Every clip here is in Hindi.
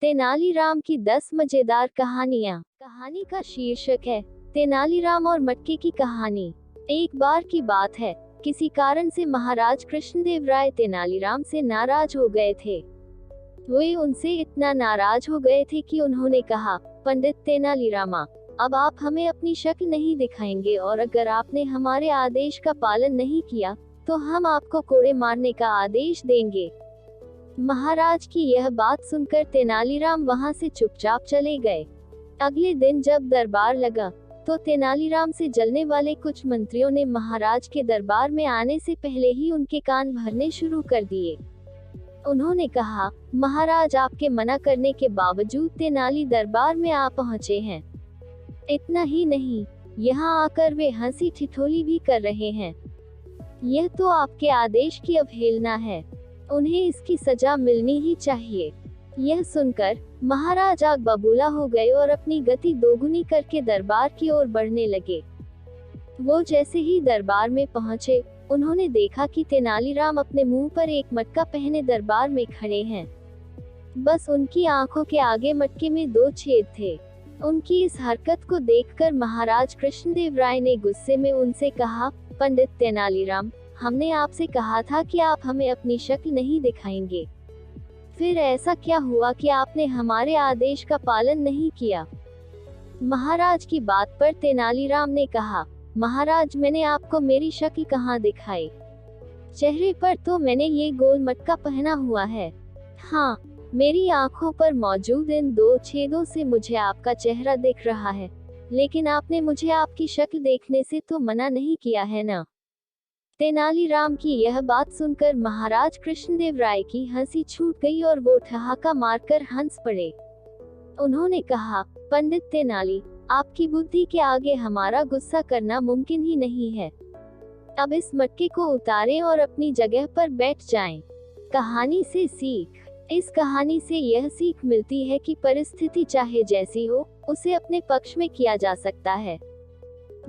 तेनालीराम की 10 मजेदार कहानियाँ। कहानी का शीर्षक है तेनालीराम और मटके की कहानी। एक बार की बात है, किसी कारण से महाराज कृष्णदेव राय तेनालीराम से नाराज हो गए थे। वे उनसे इतना नाराज हो गए थे कि उन्होंने कहा, पंडित तेनालीरामा, अब आप हमें अपनी शक्ल नहीं दिखाएंगे और अगर आपने हमारे आदेश का पालन नहीं किया तो हम आपको कोड़े मारने का आदेश देंगे। महाराज की यह बात सुनकर तेनालीराम वहां से चुपचाप चले गए। अगले दिन जब दरबार लगा तो तेनालीराम से जलने वाले कुछ मंत्रियों ने महाराज के दरबार में आने से पहले ही उनके कान भरने शुरू कर दिए। उन्होंने कहा, महाराज, आपके मना करने के बावजूद तेनाली दरबार में आ पहुंचे हैं। इतना ही नहीं, यहाँ आकर वे हंसी ठिठोली भी कर रहे हैं। यह तो आपके आदेश की अवहेलना है। उन्हें इसकी सजा मिलनी ही चाहिए। यह सुनकर महाराज आग बबूला हो गए और अपनी गति दोगुनी करके दरबार की ओर बढ़ने लगे। वो जैसे ही दरबार में पहुंचे, उन्होंने देखा कि तेनालीराम अपने मुंह पर एक मटका पहने दरबार में खड़े हैं। बस उनकी आंखों के आगे मटके में 2 छेद थे। उनकी इस हरकत को देखकर महाराज कृष्णदेव राय ने गुस्से में उनसे कहा, पंडित तेनालीराम, हमने आपसे कहा था कि आप हमें अपनी शक्ल नहीं दिखाएंगे। फिर ऐसा क्या हुआ कि आपने हमारे आदेश का पालन नहीं किया? महाराज की बात पर तेनालीराम ने कहा, महाराज, मैंने आपको मेरी शक्ल कहाँ दिखाई? चेहरे पर तो मैंने ये गोल मटका पहना हुआ है। हाँ, मेरी आंखों पर मौजूद इन 2 छेदों से मुझे आपका चेहरा दिख रहा है, लेकिन आपने मुझे आपकी शक्ल देखने से तो मना नहीं किया है ना? तेनालीराम की यह बात सुनकर महाराज कृष्णदेव राय की हंसी छूट गई और वो ठहाका मारकर हंस पड़े। उन्होंने कहा, पंडित तेनाली, आपकी बुद्धि के आगे हमारा गुस्सा करना मुमकिन ही नहीं है। अब इस मटके को उतारें और अपनी जगह पर बैठ जाएं। कहानी से सीख। इस कहानी से यह सीख मिलती है कि परिस्थिति चाहे जैसी हो, उसे अपने पक्ष में किया जा सकता है।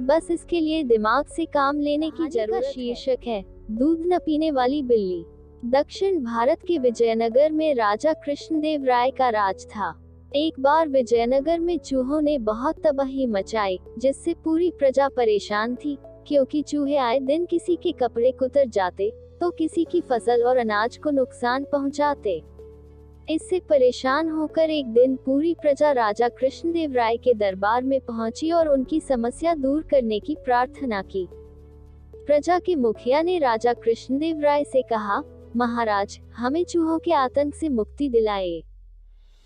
बस इसके लिए दिमाग से काम लेने की जरूरत है। शीर्षक है दूध न पीने वाली बिल्ली। दक्षिण भारत के विजयनगर में राजा कृष्णदेव राय का राज था। एक बार विजयनगर में चूहों ने बहुत तबाही मचाई, जिससे पूरी प्रजा परेशान थी, क्योंकि चूहे आए दिन किसी के कपड़े कुतर जाते तो किसी की फसल और अनाज को नुकसान पहुंचाते। इससे परेशान होकर एक दिन पूरी प्रजा राजा कृष्णदेव राय के दरबार में पहुंची और उनकी समस्या दूर करने की प्रार्थना की। प्रजा के मुखिया ने राजा कृष्णदेव राय से कहा, महाराज, हमें चूहों के आतंक से मुक्ति दिलाए।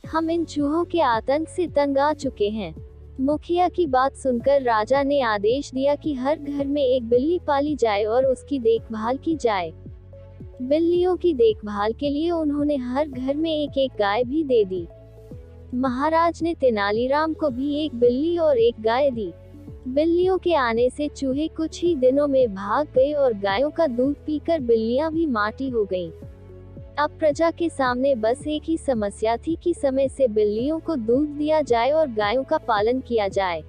हम इन चूहों के आतंक से तंग आ चुके हैं। मुखिया की बात सुनकर राजा ने आदेश दिया कि हर घर में एक बिल्ली पाली जाए और उसकी देखभाल की जाए। बिल्लियों की देखभाल के लिए उन्होंने हर घर में एक एक गाय भी दे दी। महाराज ने तेनालीराम को भी एक बिल्ली और एक गाय दी। बिल्लियों के आने से चूहे कुछ ही दिनों में भाग गए और गायों का दूध पीकर बिल्लियां भी माटी हो गईं। अब प्रजा के सामने बस एक ही समस्या थी कि समय से बिल्लियों को दूध दिया जाए और गायों का पालन किया जाए।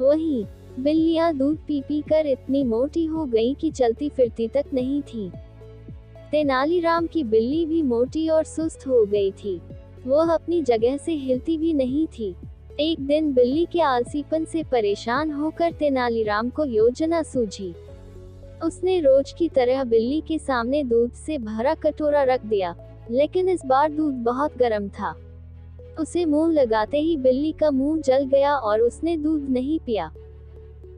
वहीं बिल्लियां दूध पी पी कर इतनी मोटी हो गईं कि चलती फिरती तक नहीं थी। तेनालीराम की बिल्ली भी मोटी और सुस्त हो गई थी। वह अपनी जगह से हिलती भी नहीं थी। एक दिन बिल्ली के आलसीपन से परेशान होकर तेनालीराम को योजना सूझी। उसने रोज की तरह बिल्ली के सामने दूध से भरा कटोरा रख दिया, लेकिन इस बार दूध बहुत गर्म था। उसे मुंह लगाते ही बिल्ली का मुंह जल गया और उसने दूध नहीं पिया।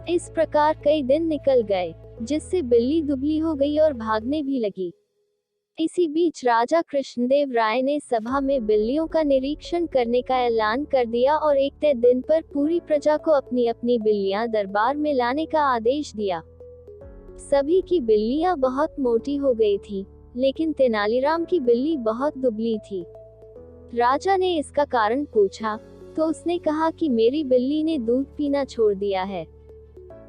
इस प्रकार कई दिन निकल गए, जिससे बिल्ली दुबली हो गई और भागने भी लगी। इसी बीच राजा कृष्णदेव राय ने सभा में बिल्लियों का निरीक्षण करने का ऐलान कर दिया और एक तय दिन पर पूरी प्रजा को अपनी अपनी बिल्लियां दरबार में लाने का आदेश दिया। सभी की बिल्लियां बहुत मोटी हो गई थी, लेकिन तेनालीराम की बिल्ली बहुत दुबली थी। राजा ने इसका कारण पूछा तो उसने कहा कि मेरी बिल्ली ने दूध पीना छोड़ दिया है।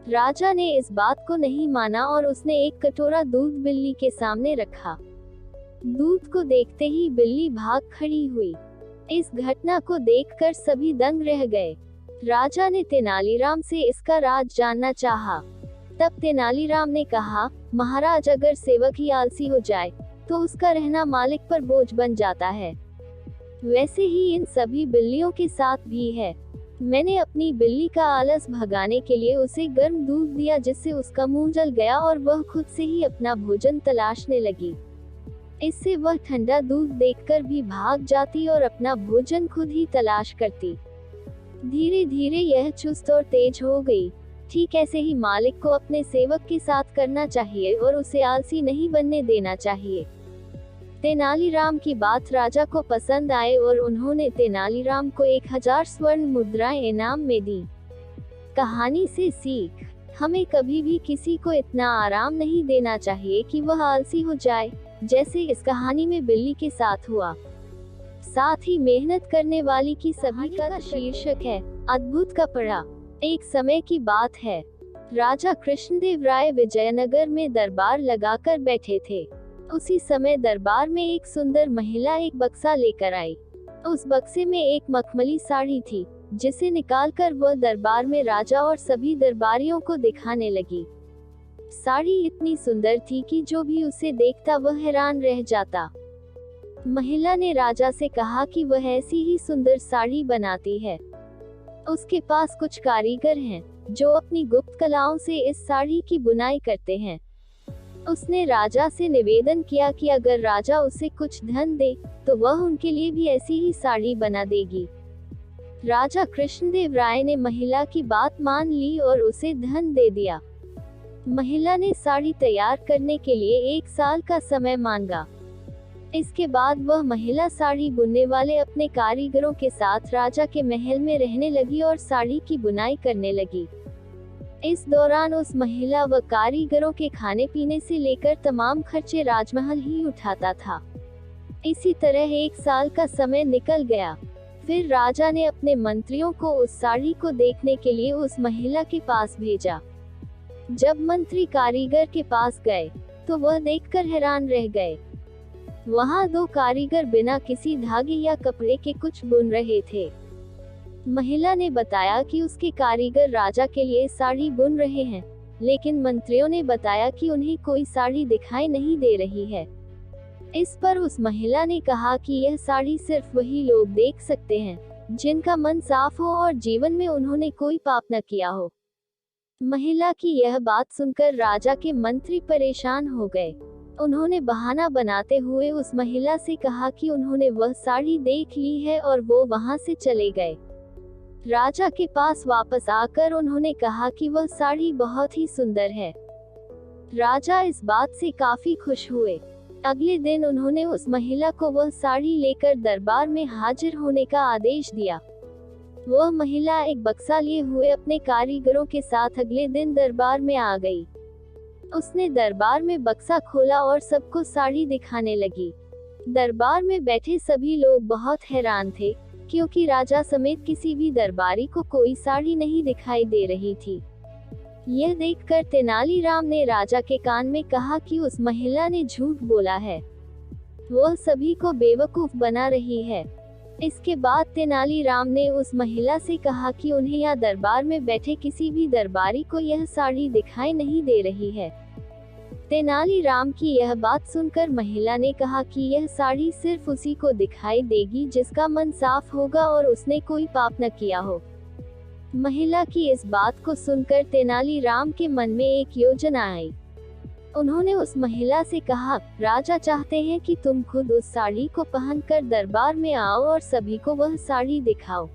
राजा ने इस बात को नहीं माना और उसने एक कटोरा दूध बिल्ली के सामने रखा। दूध को देखते ही बिल्ली भाग खड़ी हुई। इस घटना को देखकर सभी दंग रह गए। राजा ने तेनालीराम से इसका राज जानना चाहा। तब तेनालीराम ने कहा, महाराज, अगर सेवक ही आलसी हो जाए तो उसका रहना मालिक पर बोझ बन जाता है। वैसे ही इन सभी बिल्लियों के साथ भी है। मैंने अपनी बिल्ली का आलस भगाने के लिए उसे गर्म दूध दिया, जिससे उसका मुंह जल गया और वह खुद से ही अपना भोजन तलाशने लगी। इससे वह ठंडा दूध देखकर भी भाग जाती और अपना भोजन खुद ही तलाश करती। धीरे धीरे यह चुस्त और तेज हो गई। ठीक ऐसे ही मालिक को अपने सेवक के साथ करना चाहिए और उसे आलसी नहीं बनने देना चाहिए। तेनालीराम की बात राजा को पसंद आए और उन्होंने तेनालीराम को 1000 स्वर्ण मुद्राएं इनाम में दी। कहानी से सीख, हमें कभी भी किसी को इतना आराम नहीं देना चाहिए कि वह आलसी हो जाए, जैसे इस कहानी में बिल्ली के साथ हुआ। साथ ही मेहनत करने वाली की सभी का शीर्षक है अद्भुत कपड़ा। एक समय की बात है, राजा कृष्णदेव राय विजयनगर में दरबार लगाकर बैठे थे। उसी समय दरबार में एक सुंदर महिला एक बक्सा लेकर आई। उस बक्से में एक मखमली साड़ी थी, जिसे निकालकर वह दरबार में राजा और सभी दरबारियों को दिखाने लगी। साड़ी इतनी सुंदर थी कि जो भी उसे देखता वह हैरान रह जाता। महिला ने राजा से कहा कि वह ऐसी ही सुंदर साड़ी बनाती है। उसके पास कुछ कारीगर हैं, जो अपनी गुप्त कलाओं से इस साड़ी की बुनाई करते हैं। उसने राजा से निवेदन किया कि अगर राजा उसे कुछ धन दे, तो वह उनके लिए भी ऐसी ही साड़ी बना देगी। राजा कृष्णदेव राय ने महिला की बात मान ली और उसे धन दे दिया। महिला ने साड़ी तैयार करने के लिए 1 साल का समय मांगा। इसके बाद वह महिला साड़ी बुनने वाले अपने कारीगरों के साथ राजा के महल में रहने लगी और साड़ी की बुनाई करने लगी। इस दौरान उस महिला व कारीगरों के खाने पीने से लेकर तमाम खर्चे राजमहल ही उठाता था। इसी तरह 1 साल का समय निकल गया। फिर राजा ने अपने मंत्रियों को उस साड़ी को देखने के लिए उस महिला के पास भेजा। जब मंत्री कारीगर के पास गए, तो वह देखकर हैरान रह गए। वहां 2 कारीगर बिना किसी धागे या कपड़े के कुछ बुन रहे थे। महिला ने बताया कि उसके कारीगर राजा के लिए साड़ी बुन रहे हैं, लेकिन मंत्रियों ने बताया कि उन्हें कोई साड़ी दिखाई नहीं दे रही है। इस पर उस महिला ने कहा कि यह साड़ी सिर्फ वही लोग देख सकते हैं जिनका मन साफ हो और जीवन में उन्होंने कोई पाप न किया हो। महिला की यह बात सुनकर राजा के मंत्री परेशान हो गए। उन्होंने बहाना बनाते हुए उस महिला से कहा कि उन्होंने वह साड़ी देख ली है और वो वहां से चले गए। राजा के पास वापस आकर उन्होंने कहा कि वह साड़ी बहुत ही सुंदर है। राजा इस बात से काफी खुश हुए। अगले दिन उन्होंने उस महिला को वह साड़ी लेकर दरबार में हाजिर होने का आदेश दिया। वह महिला एक बक्सा लिए हुए अपने कारीगरों के साथ अगले दिन दरबार में आ गई। उसने दरबार में बक्सा खोला और सबको साड़ी दिखाने लगी। दरबार में बैठे सभी लोग बहुत हैरान थे, क्योंकि राजा समेत किसी भी दरबारी को कोई साड़ी नहीं दिखाई दे रही थी। यह देखकर तेनालीराम ने राजा के कान में कहा कि उस महिला ने झूठ बोला है, वह सभी को बेवकूफ बना रही है। इसके बाद तेनालीराम ने उस महिला से कहा कि उन्हें या दरबार में बैठे किसी भी दरबारी को यह साड़ी दिखाई नहीं दे रही है। तेनालीराम की यह बात सुनकर महिला ने कहा कि यह साड़ी सिर्फ उसी को दिखाई देगी जिसका मन साफ होगा और उसने कोई पाप न किया हो। महिला की इस बात को सुनकर तेनालीराम के मन में एक योजना आई। उन्होंने उस महिला से कहा, राजा चाहते हैं कि तुम खुद उस साड़ी को पहनकर दरबार में आओ और सभी को वह साड़ी दिखाओ।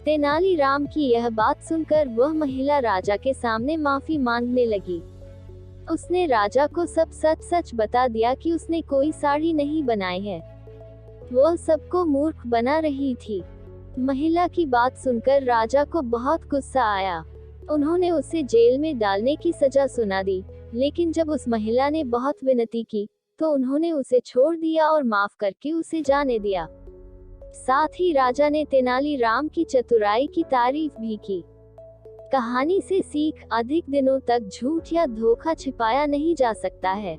तेनालीराम की यह बात सुनकर वह महिला राजा के सामने माफी मांगने लगी। उसने राजा को सब सच सच बता दिया कि उसने कोई साड़ी नहीं बनाई है, वह सबको मूर्ख बना रही थी। महिला की बात सुनकर राजा को बहुत गुस्सा आया। उन्होंने उसे जेल में डालने की सजा सुना दी, लेकिन जब उस महिला ने बहुत विनती की, तो उन्होंने उसे छोड़ दिया और माफ करके उसे जाने दिया। साथ ही राजा ने तेनालीराम की चतुराई की तारीफ भी की। कहानी से सीख, अधिक दिनों तक झूठ या धोखा छिपाया नहीं जा सकता है।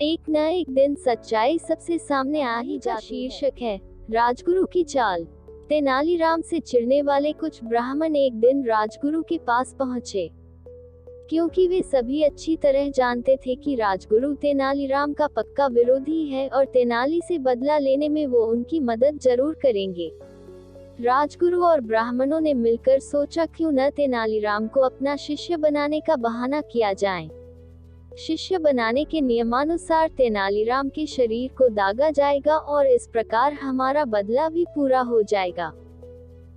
एक न एक दिन सच्चाई सबसे सामने आ ही जाती है। शीर्षक है राजगुरु की चाल। तेनालीराम से चिढ़ने वाले कुछ ब्राह्मण एक दिन राजगुरु के पास पहुंचे। क्योंकि वे सभी अच्छी तरह जानते थे कि राजगुरु तेनालीराम का पक्का विरोधी है और तेनाली से बदला लेने में वो उनकी मदद जरूर करेंगे। राजगुरु और ब्राह्मणों ने मिलकर सोचा क्यों न तेनालीराम को अपना शिष्य बनाने का बहाना किया जाए। शिष्य बनाने के नियमानुसार तेनालीराम के शरीर को दागा जाएगा और इस प्रकार हमारा बदला भी पूरा हो जाएगा।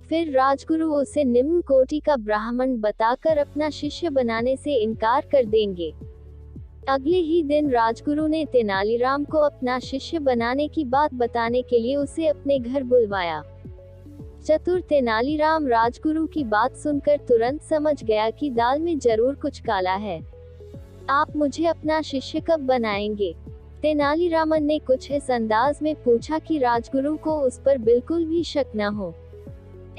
फिर राजगुरु उसे निम्न कोटि का ब्राह्मण बताकर अपना शिष्य बनाने से इनकार कर देंगे। अगले ही दिन राजगुरु ने तेनालीराम को अपना शिष्य बनाने की बात बताने के लिए उसे अपने घर बुलवाया। चतुर तेनालीराम राजगुरु की बात सुनकर तुरंत समझ गया कि दाल में जरूर कुछ काला है। आप मुझे अपना शिष्य कब बनाएंगे? तेनालीरामन ने कुछ इस अंदाज में पूछा कि राजगुरु को उस पर बिल्कुल भी शक न हो।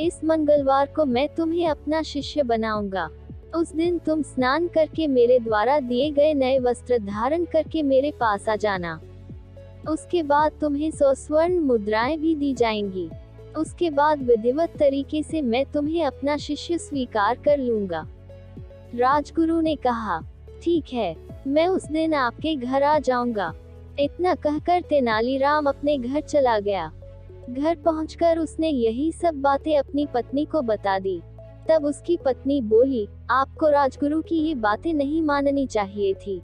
इस मंगलवार को मैं तुम्हें अपना शिष्य बनाऊंगा। उस दिन तुम स्नान करके मेरे द्वारा दिए गए नए वस्त्र धारण करके मेरे पास आ जाना। उसके बाद तुम्हें 100 स्वर्ण मुद्राएं भी दी जाएंगी। उसके बाद विधिवत तरीके से मैं तुम्हें अपना शिष्य स्वीकार कर लूंगा। राजगुरु ने कहा, ठीक है, मैं उस दिन आपके घर आ जाऊंगा। इतना कहकर तेनालीराम अपने घर चला गया। घर पहुंचकर उसने यही सब बातें अपनी पत्नी को बता दी। तब उसकी पत्नी बोली, आपको राजगुरु की ये बातें नहीं माननी चाहिए थी,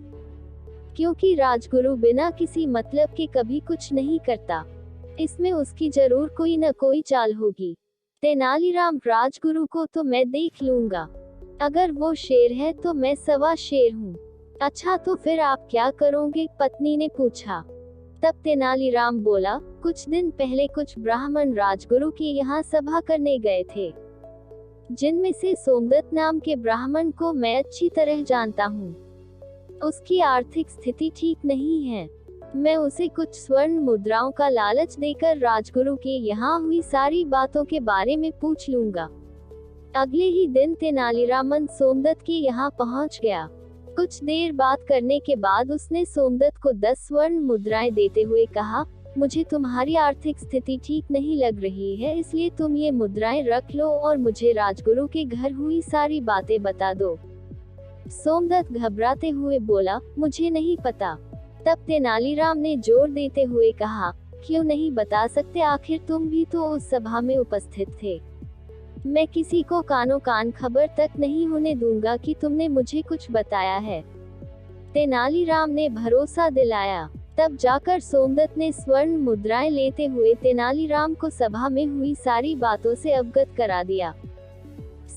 क्योंकि राजगुरु बिना किसी मतलब के कभी कुछ नहीं करता। इसमें उसकी जरूर कोई न कोई चाल होगी। तेनालीराम, राजगुरु को तो मैं देख लूंगा। अगर वो शेर है तो मैं सवा शेर हूँ। अच्छा, तो फिर आप क्या करोगे? पत्नी ने पूछा। तब तेनालीराम बोला, कुछ दिन पहले कुछ ब्राह्मण राजगुरु के यहाँ सभा करने गए थे, जिनमें से सोमदत्त नाम के ब्राह्मण को मैं अच्छी तरह जानता हूँ। उसकी आर्थिक स्थिति ठीक नहीं है। मैं उसे कुछ स्वर्ण मुद्राओं का लालच देकर राजगुरु के यहाँ हुई सारी बातों के बारे में पूछ लूंगा। अगले ही दिन तेनालीरामन सोमदत्त के यहाँ पहुँच गया। कुछ देर बात करने के बाद उसने सोमदत्त को 10 स्वर्ण मुद्राएं देते हुए कहा, मुझे तुम्हारी आर्थिक स्थिति ठीक नहीं लग रही है, इसलिए तुम ये मुद्राएं रख लो और मुझे राजगुरु के घर हुई सारी बातें बता दो। सोमदत्त घबराते हुए बोला, मुझे नहीं पता। तब तेनालीराम ने जोर देते हुए कहा, क्यों नहीं बता सकते? आखिर तुम भी तो उस सभा में उपस्थित थे। मैं किसी को कानो कान खबर तक नहीं होने दूंगा कि तुमने मुझे कुछ बताया है। तेनालीराम ने भरोसा दिलाया। तब जाकर सोमदत्त ने स्वर्ण मुद्राएं लेते हुए तेनालीराम को सभा में हुई सारी बातों से अवगत करा दिया।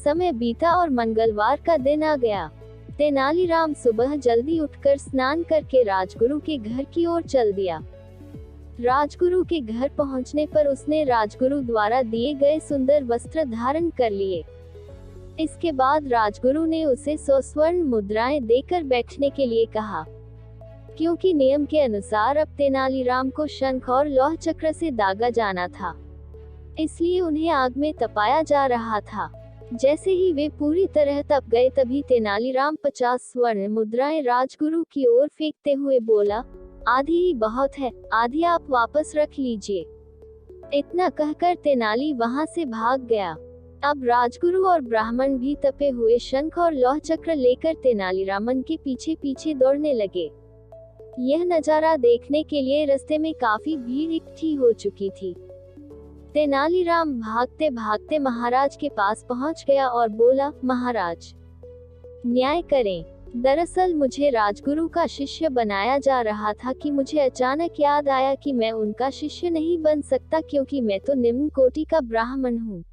समय बीता और मंगलवार का दिन आ गया। तेनालीराम सुबह जल्दी उठकर स्नान करके राजगुरु के घर की ओर चल दिया। राजगुरु के घर पहुंचने पर उसने राजगुरु द्वारा दिए गए सुंदर वस्त्र धारण कर लिए। इसके बाद राजगुरु ने उसे 100 स्वर्ण मुद्राएं देकर बैठने के लिए कहा। क्योंकि नियम के अनुसार अब तेनालीराम को शंख और लौह चक्र से दागा जाना था, इसलिए उन्हें आग में तपाया जा रहा था। जैसे ही वे पूरी तरह तप गए तभी तेनालीराम 50 स्वर्ण मुद्राएं राजगुरु की ओर फेंकते हुए बोला, आधी ही बहुत है, आधी आप वापस रख लीजिए। इतना कहकर तेनाली वहां से भाग गया। अब राजगुरु और ब्राह्मण भी तपे हुए शंख और लौह चक्र लेकर तेनालीरामन के पीछे पीछे दौड़ने लगे। यह नजारा देखने के लिए रास्ते में काफी भीड़ इकट्ठी हो चुकी थी। तेनालीराम भागते भागते महाराज के पास पहुंच गया और बोला, महाराज, न्याय करें। दरअसल मुझे राजगुरु का शिष्य बनाया जा रहा था कि मुझे अचानक याद आया कि मैं उनका शिष्य नहीं बन सकता, क्योंकि मैं तो निम्न कोटि का ब्राह्मण हूँ।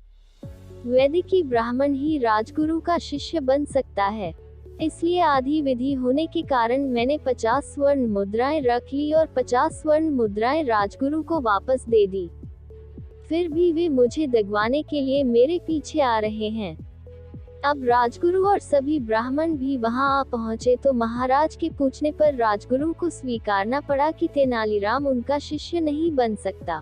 वैदिकी ब्राह्मण ही राजगुरु का शिष्य बन सकता है। इसलिए आधी विधि होने के कारण मैंने 50 स्वर्ण मुद्राएं रख ली और 50 स्वर्ण मुद्राएं राजगुरु को वापस दे दी। फिर भी वे मुझे दगवाने के लिए मेरे पीछे आ रहे हैं। अब राजगुरु और सभी ब्राह्मण भी वहां आ पहुंचे तो महाराज के पूछने पर राजगुरु को स्वीकारना पड़ा कि तेनालीराम उनका शिष्य नहीं बन सकता।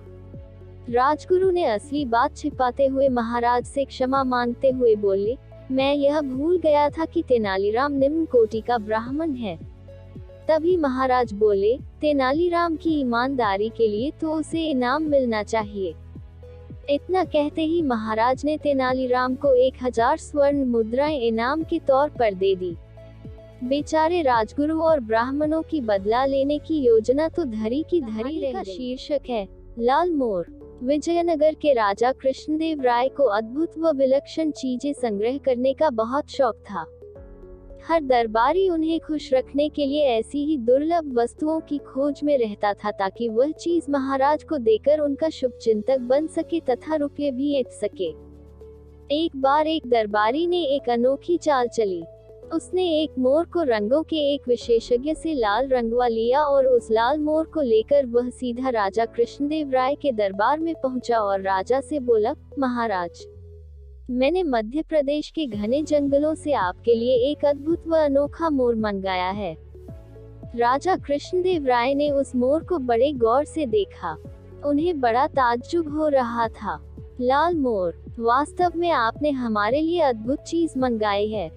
राजगुरु ने असली बात छिपाते हुए महाराज से क्षमा मांगते हुए बोले, मैं यह भूल गया था कि तेनालीराम निम्न कोटि का ब्राह्मण है। तभी महाराज बोले, तेनालीराम की ईमानदारी के लिए तो उसे इनाम मिलना चाहिए। इतना कहते ही महाराज ने तेनालीराम को 1000 स्वर्ण मुद्राएं इनाम के तौर पर दे दी। बेचारे राजगुरु और ब्राह्मणों की बदला लेने की योजना तो धरी की धरी रह गई। शीर्षक है लाल मोर। विजयनगर के राजा कृष्णदेव राय को अद्भुत व विलक्षण चीजें संग्रह करने का बहुत शौक था। हर दरबारी उन्हें खुश रखने के लिए ऐसी ही दुर्लभ वस्तुओं की खोज में रहता था ताकि वह चीज महाराज को देकर उनका शुभचिंतक बन सके तथा रुपये भी ऐंठ सके। एक बार एक दरबारी ने एक अनोखी चाल चली। उसने एक मोर को रंगों के एक विशेषज्ञ से लाल रंगवा लिया और उस लाल मोर को लेकर वह सीधा राजा कृष्णदेव राय के दरबार में पहुंचा और राजा से बोला, महाराज, मैंने मध्य प्रदेश के घने जंगलों से आपके लिए एक अद्भुत व अनोखा मोर मंगाया है। राजा कृष्णदेव राय ने उस मोर को बड़े गौर से देखा। उन्हें बड़ा ताज्जुब हो रहा था। लाल मोर, वास्तव में आपने हमारे लिए अद्भुत चीज मंगाई है।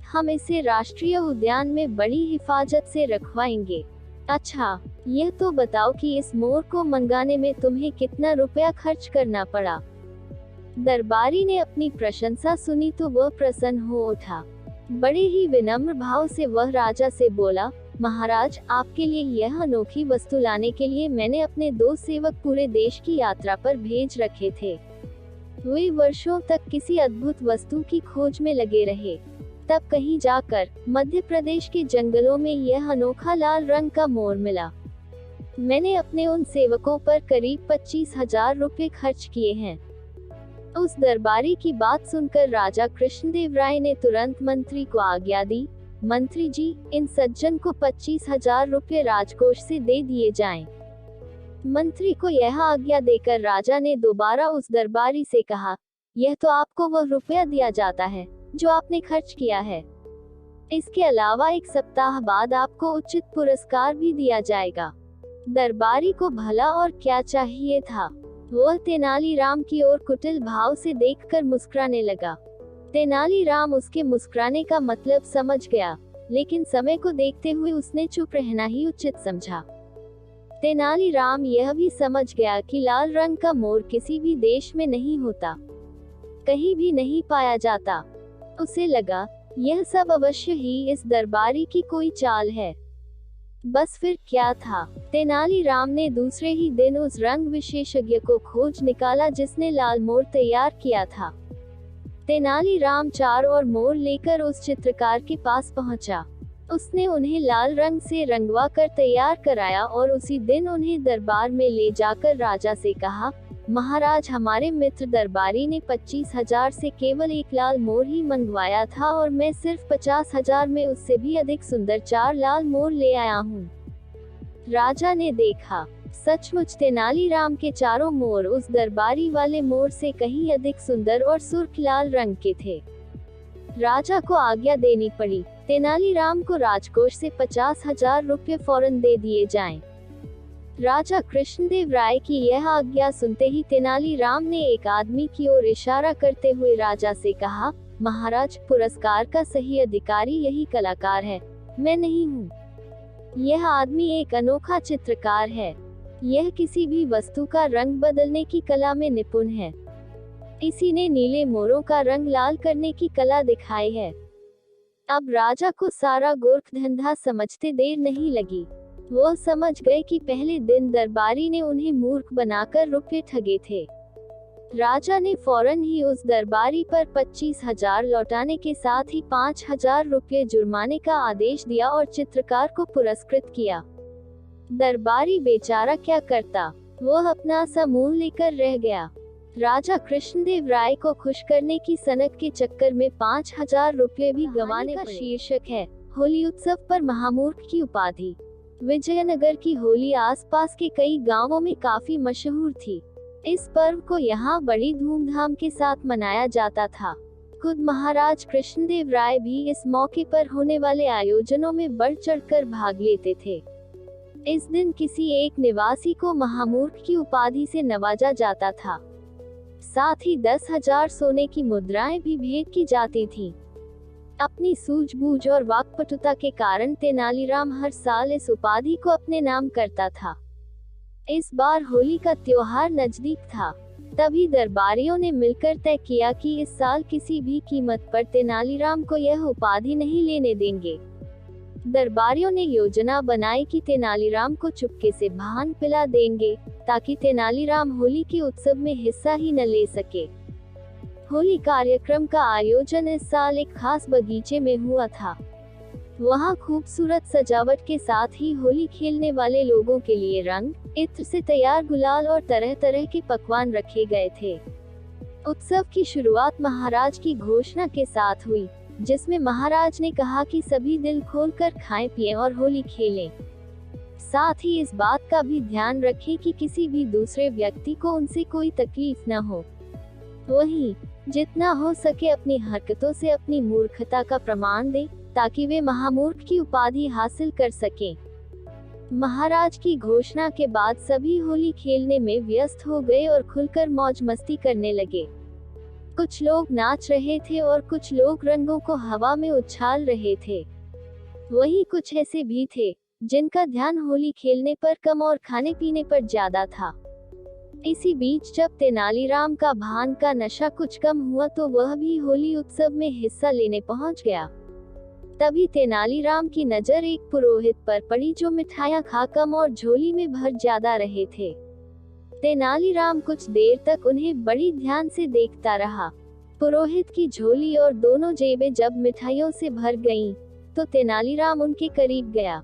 हम इसे राष्ट्रीय उद्यान में बड़ी हिफाजत से रखवाएंगे। अच्छा, यह तो बताओ कि इस मोर को मंगाने में तुम्हें कितना रुपया खर्च करना पड़ा। दरबारी ने अपनी प्रशंसा सुनी तो वह प्रसन्न हो उठा। बड़े ही विनम्र भाव से वह राजा से बोला, महाराज, आपके लिए यह अनोखी वस्तु लाने के लिए मैंने अपने 2 सेवक पूरे देश की यात्रा पर भेज रखे थे। वे वर्षों तक किसी अद्भुत वस्तु की खोज में लगे रहे। तब कहीं जाकर मध्य प्रदेश के जंगलों में यह अनोखा लाल रंग का मोर मिला। मैंने अपने उन सेवकों पर करीब 25,000 रुपये खर्च किए हैं। उस दरबारी की बात सुनकर राजा कृष्णदेव राय ने तुरंत मंत्री को आज्ञा दी, मंत्री जी, इन सज्जन को 25,000 रुपये राजकोष से दे दिए जाएं। मंत्री को यह आज्ञा देकर राजा ने दोबारा उस दरबारी से कहा, यह तो आपको वह रुपया दिया जाता है जो आपने खर्च किया है। इसके अलावा 1 सप्ताह बाद आपको उचित पुरस्कार भी दिया जाएगा। दरबारी को भला और क्या चाहिए था। वह तेनालीराम की ओर कुटिल भाव से देखकर मुस्कुराने लगा। तेनालीराम उसके मुस्कुराने का मतलब समझ गया, लेकिन समय को देखते हुए उसने चुप रहना ही उचित समझा। तेनालीराम यह भी समझ गया कि लाल रंग का मोर किसी भी देश में नहीं होता, कहीं भी नहीं पाया जाता। उसे लगा, यह सब अवश्य ही इस दरबारी की कोई चाल है। बस फिर क्या था। तेनालीराम ने दूसरे ही दिन उस रंग विशेषज्ञ को खोज निकाला जिसने लाल मोर तैयार किया था। तेनालीराम 4 और मोर लेकर उस चित्रकार के पास पहुंचा। उसने उन्हें लाल रंग से रंगवा कर तैयार कराया और उसी दिन उन्हें दरबार में ले जाकर राजा से कहा, महाराज, हमारे मित्र दरबारी ने 25,000 से केवल एक लाल मोर ही मंगवाया था और मैं सिर्फ 50,000 में उससे भी अधिक सुंदर 4 लाल मोर ले आया हूँ। राजा ने देखा, सचमुच तेनालीराम के चारों मोर उस दरबारी वाले मोर से कहीं अधिक सुंदर और सुर्ख लाल रंग के थे। राजा को आज्ञा देनी पड़ी, तेनालीराम को राजकोष से 50,000 रुपये फौरन दे दिए जाएं। राजा कृष्णदेव राय की यह आज्ञा सुनते ही तेनालीराम ने एक आदमी की ओर इशारा करते हुए राजा से कहा, महाराज, पुरस्कार का सही अधिकारी यही कलाकार है, मैं नहीं हूँ। यह आदमी एक अनोखा चित्रकार है। यह किसी भी वस्तु का रंग बदलने की कला में निपुण है। इसी ने नीले मोरों का रंग लाल करने की कला दिखाई है। अब राजा को सारा गोरख धंधा समझते देर नहीं लगी। वो समझ गए कि पहले दिन दरबारी ने उन्हें मूर्ख बनाकर रुपये ठगे थे। राजा ने फौरन ही उस दरबारी पर 25,000 लौटाने के साथ ही 5,000 रुपये जुर्माने का आदेश दिया और चित्रकार को पुरस्कृत किया। दरबारी बेचारा क्या करता, वो अपना सा मुंह लेकर रह गया। राजा कृष्णदेव राय को खुश करने की सनक के चक्कर में 5,000 रुपये भी गंवाने का शीर्षक है होली उत्सव पर महामूर्ख की उपाधि। विजयनगर की होली आसपास के कई गांवों में काफी मशहूर थी। इस पर्व को यहाँ बड़ी धूमधाम के साथ मनाया जाता था। खुद महाराज कृष्णदेव राय भी इस मौके पर होने वाले आयोजनों में बढ़ चढ़कर भाग लेते थे। इस दिन किसी एक निवासी को महामूर्ख की उपाधि से नवाजा जाता था। साथ ही 10,000 सोने की मुद्राएं भी भेंट की जाती थीं। अपनी सूझबूझ और वाक्पटुता के कारण तेनालीराम हर साल इस उपाधि को अपने नाम करता था। इस बार होली का त्योहार नजदीक था। तभी दरबारियों ने मिलकर तय किया कि इस साल किसी भी कीमत पर तेनालीराम को यह उपाधि नहीं लेने देंगे। दरबारियों ने योजना बनाई कि तेनालीराम को चुपके से भांग पिला देंगे, ताकि तेनालीराम होली के उत्सव में हिस्सा ही न ले सके। होली कार्यक्रम का आयोजन इस साल एक खास बगीचे में हुआ था। वहाँ खूबसूरत सजावट के साथ ही होली खेलने वाले लोगों के लिए रंग, इत्र से तैयार गुलाल और तरह तरह के पकवान रखे गए थे। उत्सव की शुरुआत महाराज की घोषणा के साथ हुई, जिसमें महाराज ने कहा कि सभी दिल खोलकर खाएं पिएं और होली खेलें। साथ ही इस बात का भी ध्यान रखें कि किसी भी दूसरे व्यक्ति को उनसे कोई तकलीफ न हो। वहीं जितना हो सके अपनी हरकतों से अपनी मूर्खता का प्रमाण दें, ताकि वे महामूर्ख की उपाधि हासिल कर सकें। महाराज की घोषणा के बाद सभी होली खेलने में व्यस्त हो गए और खुलकर मौज मस्ती करने लगे। कुछ लोग नाच रहे थे और कुछ लोग रंगों को हवा में उछाल रहे थे। वहीं कुछ ऐसे भी थे जिनका ध्यान होली खेलने पर कम और खाने पीने पर ज्यादा था। इसी बीच जब तेनालीराम का भांग का नशा कुछ कम हुआ तो वह भी होली उत्सव में हिस्सा लेने पहुंच गया। तभी तेनालीराम की नजर एक पुरोहित पर पड़ी जो मिठाइयाँ खा कम और झोली में भर ज्यादा रहे थे। तेनालीराम कुछ देर तक उन्हें बड़ी ध्यान से देखता रहा। पुरोहित की झोली और दोनों जेबें जब मिठाइयों से भर गईं, तो तेनालीराम उनके करीब गया।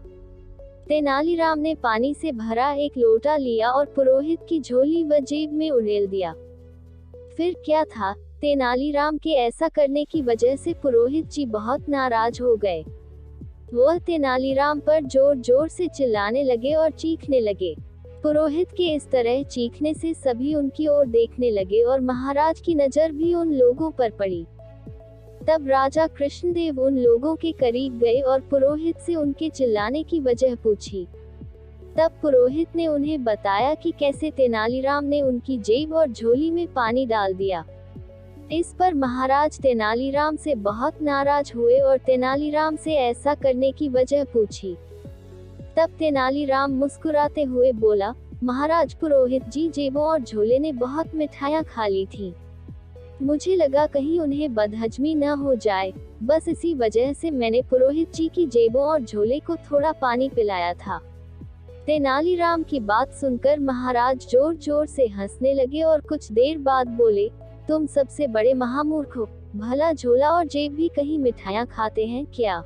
तेनालीराम ने पानी से भरा एक लोटा लिया और पुरोहित की झोली व जेब में उड़ेल दिया। फिर क्या था, तेनालीराम के ऐसा करने की वजह से पुरोहित जी बहुत नाराज हो गए। वह तेनालीराम पर जोर जोर से चिल्लाने लगे और चीखने लगे। पुरोहित के इस तरह चीखने से सभी उनकी ओर देखने लगे और महाराज की नजर भी उन लोगों पर पड़ी। तब राजा कृष्णदेव उन लोगों के करीब गए और पुरोहित से उनके चिल्लाने की वजह पूछी। तब पुरोहित ने उन्हें बताया कि कैसे तेनालीराम ने उनकी जेब और झोली में पानी डाल दिया। इस पर महाराज तेनालीराम से बहुत नाराज हुए और तेनालीराम से ऐसा करने की वजह पूछी। तब तेनालीराम मुस्कुराते हुए बोला, महाराज, पुरोहित जी जेबों और झोले ने बहुत मिठाइयाँ खा ली थी। मुझे लगा कहीं उन्हें बदहजमी न हो जाए, बस इसी वजह से मैंने पुरोहित जी की जेबों और झोले को थोड़ा पानी पिलाया था। तेनालीराम की बात सुनकर महाराज जोर जोर से हंसने लगे और कुछ देर बाद बोले, तुम सबसे बड़े महामूर्ख हो, भला झोला और जेब भी कहीं मिठाइयाँ खाते हैं क्या?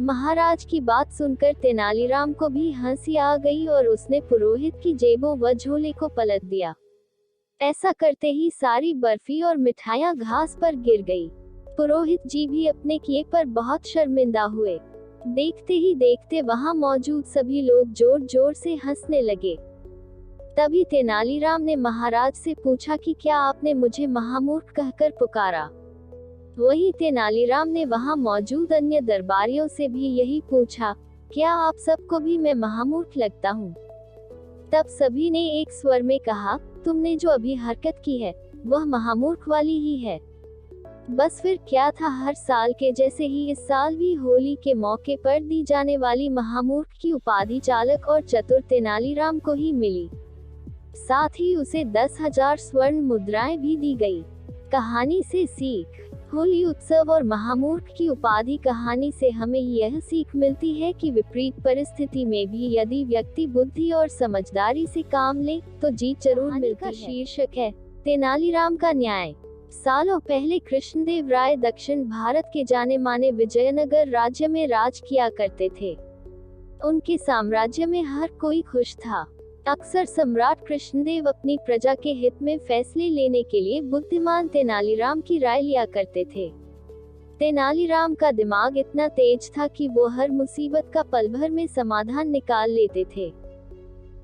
महाराज की बात सुनकर तेनालीराम को भी हंसी आ गई और उसने पुरोहित की जेबों व झोले को पलट दिया। ऐसा करते ही सारी बर्फी और मिठाइयाँ घास पर गिर गई। पुरोहित जी भी अपने किए पर बहुत शर्मिंदा हुए। देखते ही देखते वहां मौजूद सभी लोग जोर जोर से हंसने लगे। तभी तेनालीराम ने महाराज से पूछा कि क्या आपने मुझे महामूर्ख कहकर पुकारा? वहीं तेनालीराम ने वहां मौजूद अन्य दरबारियों से भी यही पूछा, क्या आप सबको भी मैं महामूर्ख लगता हूँ? तब सभी ने एक स्वर में कहा, तुमने जो अभी हरकत की है वह महामूर्ख वाली ही है। बस फिर क्या था, हर साल के जैसे ही इस साल भी होली के मौके पर दी जाने वाली महामूर्ख की उपाधि चालक और चतुर तेनालीराम को ही मिली। साथ ही उसे 10,000 स्वर्ण मुद्राएं भी दी गई। कहानी से सीख। होली उत्सव और महामूर्ख की उपाधि कहानी से हमें यह सीख मिलती है कि विपरीत परिस्थिति में भी यदि व्यक्ति बुद्धि और समझदारी से काम ले तो जीत जरूर मिलती है। शीर्षक है तेनालीराम का न्याय। सालों पहले कृष्णदेव राय दक्षिण भारत के जाने माने विजयनगर राज्य में राज किया करते थे। उनके साम्राज्य में हर कोई खुश था। अक्सर सम्राट कृष्णदेव अपनी प्रजा के हित में फैसले लेने के लिए बुद्धिमान तेनालीराम की राय लिया करते थे। तेनालीराम का दिमाग इतना तेज था कि वो हर मुसीबत का पल भर में समाधान निकाल लेते थे।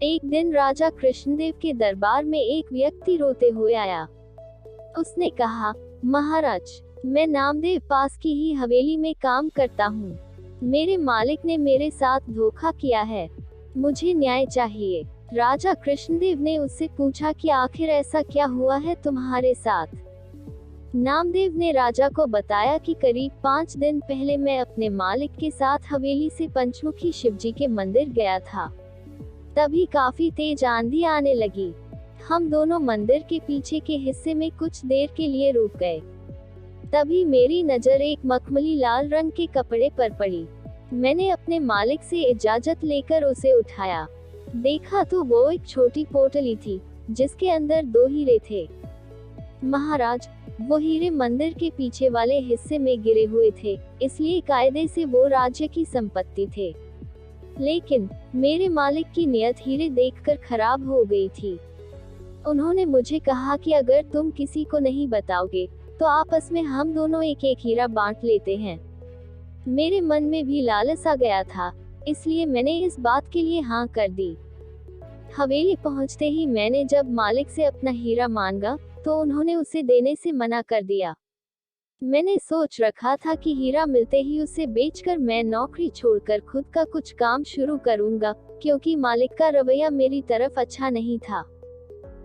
एक दिन राजा कृष्णदेव के दरबार में एक व्यक्ति रोते हुए आया। उसने कहा, महाराज, मैं नामदेव पास की ही हवेली में काम करता हूँ। मेरे मालिक ने मेरे साथ धोखा किया है, मुझे न्याय चाहिए। राजा कृष्णदेव ने उससे पूछा कि आखिर ऐसा क्या हुआ है तुम्हारे साथ? नामदेव ने राजा को बताया कि करीब 5 दिन पहले मैं अपने मालिक के साथ हवेली से पंचमुखी शिवजी के मंदिर गया था। तभी काफी तेज आंधी आने लगी। हम दोनों मंदिर के पीछे के हिस्से में कुछ देर के लिए रुक गए। तभी मेरी नजर एक मखमली लाल रंग के कपड़े पर पड़ी। मैंने अपने मालिक से इजाजत लेकर उसे उठाया। देखा तो वो एक छोटी पोटली थी जिसके अंदर 2 हीरे थे। महाराज, वो हीरे मंदिर के पीछे वाले हिस्से में गिरे हुए थे, इसलिए कायदे से वो राज्य की संपत्ति थे। लेकिन मेरे मालिक की नियत हीरे देखकर खराब हो गई थी। उन्होंने मुझे कहा कि अगर तुम किसी को नहीं बताओगे तो आपस में हम दोनों एक एक हीरा बांट लेते हैं। मेरे मन में भी लालच आ गया था, इसलिए मैंने इस बात के लिए हाँ कर दी। हवेली पहुंचते ही मैंने जब मालिक से अपना हीरा मांगा तो उन्होंने उसे देने से मना कर दिया। मैंने सोच रखा था कि हीरा मिलते ही उसे बेचकर मैं नौकरी छोड़कर खुद का कुछ काम शुरू करूंगा, क्योंकि मालिक का रवैया मेरी तरफ अच्छा नहीं था।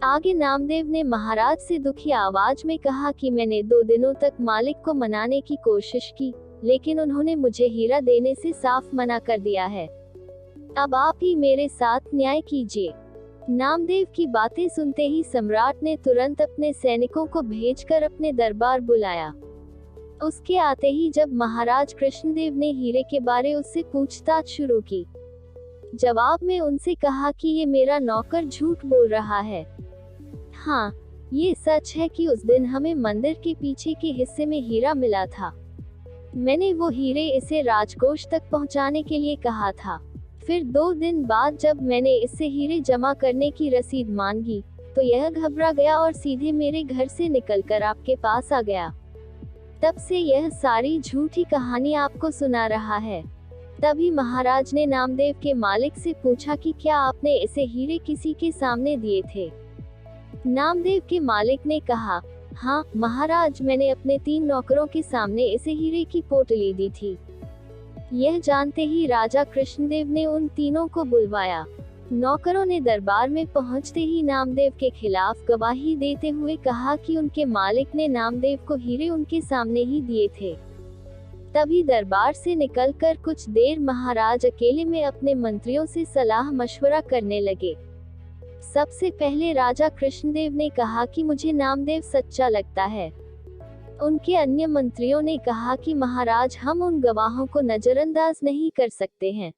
आगे नामदेव ने महाराज से दुखी आवाज में कहा कि मैंने 2 दिनों तक मालिक को मनाने की कोशिश की, लेकिन उन्होंने मुझे हीरा देने से साफ मना कर दिया है। अब आप ही मेरे साथ न्याय कीजिए। नामदेव की बातें सुनते ही सम्राट ने तुरंत अपने सैनिकों को भेजकर अपने दरबार बुलाया। उसके आते ही जब महाराज कृष्णदेव ने हीरे के बारे उससे पूछताछ शुरू की, जवाब में उनसे कहा कि ये मेरा नौकर झूठ बोल रहा है। हाँ, ये सच है कि उस दिन हमें मंदिर के पीछे के हिस्से में हीरा मिला था। मैंने वो हीरे इसे राजकोष तक पहुंचाने के लिए कहा था। फिर 2 दिन बाद जब मैंने इससे हीरे जमा करने की रसीद मांगी तो यह घबरा गया और सीधे मेरे घर से निकलकर आपके पास आ गया। तब से यह सारी झूठी कहानी आपको सुना रहा है। तभी महाराज ने नामदेव के मालिक से पूछा कि क्या आपने इसे हीरे किसी के सामने दिए थे। नामदेव के मालिक ने कहा, हाँ महाराज, मैंने अपने 3 नौकरों के सामने इसे हीरे की पोटली दी थी। यह जानते ही राजा कृष्णदेव ने उन तीनों को बुलवाया। नौकरों ने दरबार में पहुंचते ही नामदेव के खिलाफ गवाही देते हुए कहा कि उनके मालिक ने नामदेव को हीरे उनके सामने ही दिए थे। तभी दरबार से निकलकर कुछ देर महाराज अकेले में अपने मंत्रियों से सलाह मशवरा करने लगे। सबसे पहले राजा कृष्णदेव ने कहा कि मुझे नामदेव सच्चा लगता है। उनके अन्य मंत्रियों ने कहा कि महाराज, हम उन गवाहों को नजरअंदाज नहीं कर सकते हैं।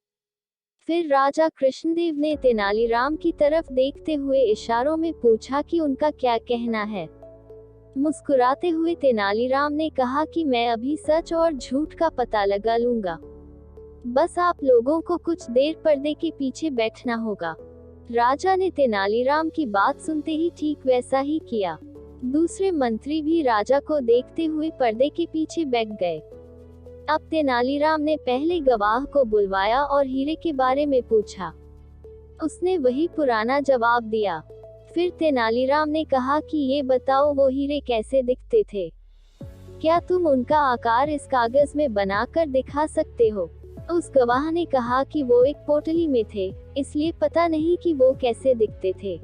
फिर राजा कृष्णदेव ने तेनालीराम की तरफ देखते हुए इशारों में पूछा कि उनका क्या कहना है। मुस्कुराते हुए तेनालीराम ने कहा कि मैं अभी सच और झूठ का पता लगा लूंगा, बस आप लोगों को कुछ देर पर्दे के पीछे बैठना होगा। राजा ने तेनालीराम की बात सुनते ही ठीक वैसा ही किया। दूसरे मंत्री भी राजा को देखते हुए पर्दे के पीछे बैठ गए। अब तेनालीराम ने पहले गवाह को बुलवाया और हीरे के बारे में पूछा। उसने वही पुराना जवाब दिया। फिर तेनालीराम ने कहा कि ये बताओ, वो हीरे कैसे दिखते थे? क्या तुम उनका आकार इस कागज में बनाकर दिखा सकते हो? उस गवाह ने कहा कि वो एक पोटली में थे, इसलिए पता नहीं कि वो कैसे दिखते थे।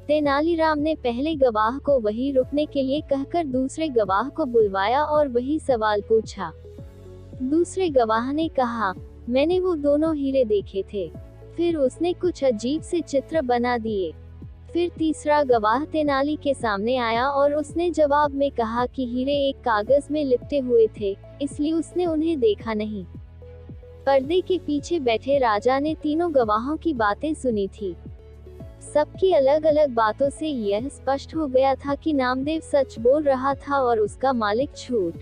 तेनालीराम ने पहले गवाह को वहीं रुकने के लिए कहकर दूसरे गवाह को बुलवाया और वही सवाल पूछा। दूसरे गवाह ने कहा, मैंने वो दोनों हीरे देखे थे। फिर उसने कुछ अजीब से चित्र बना दिए। फिर तीसरा गवाह तेनाली के सामने आया और उसने जवाब में कहा कि हीरे एक कागज में लिपटे हुए थे, इसलिए उसने उन्हें देखा नहीं। पर्दे के पीछे बैठे राजा ने तीनों गवाहों की बातें सुनी थी। सबकी अलग अलग बातों से यह स्पष्ट हो गया था कि नामदेव सच बोल रहा था और उसका मालिक झूठ।